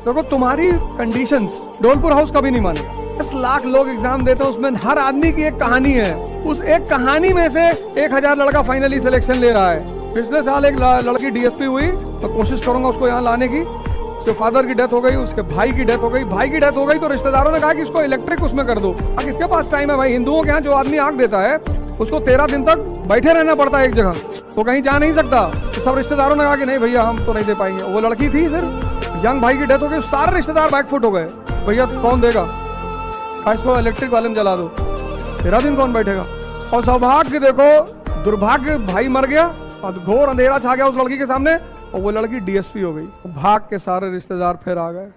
देखो तुम्हारी conditions Dholpur house कभी नहीं माने। 10 लाख लोग एग्जाम देते हैं, उसमें हर आदमी की एक कहानी है। उस एक कहानी में से 1000 लड़का फाइनली सिलेक्शन ले रहा है। पिछले साल एक लड़की डीएसपी हुई, तो कोशिश करूंगा उसको यहाँ लाने की। उसके फादर की डेथ हो गई, उसके भाई की डेथ हो गई। भाई की डेथ हो गई तो रिश्तेदारों ने कहा कि इसको इलेक्ट्रिक उसमें कर दो। अब किसके पास टाइम है भाई? हिंदुओं के यहाँ जो आदमी आग देता है उसको 13 दिन तक बैठे रहना पड़ता है एक जगह, तो कहीं जा नहीं सकता। तो सब रिश्तेदारों ने कहा कि नहीं भैया हम तो नहीं दे पाएंगे। वो लड़की थी सिर्फ, यंग भाई की डेथ हो गई, सारे रिश्तेदार बैकफुट हो गए। भैया कौन देगा, इसको इलेक्ट्रिक वाले में जला दो। 13 दिन कौन बैठेगा? और सौभाग्य देखो, दुर्भाग्य भाई मर गया और घोर अंधेरा छा गया उस लड़की के सामने, और वो लड़की डीएसपी हो गई। भाग के सारे रिश्तेदार फिर आ गए।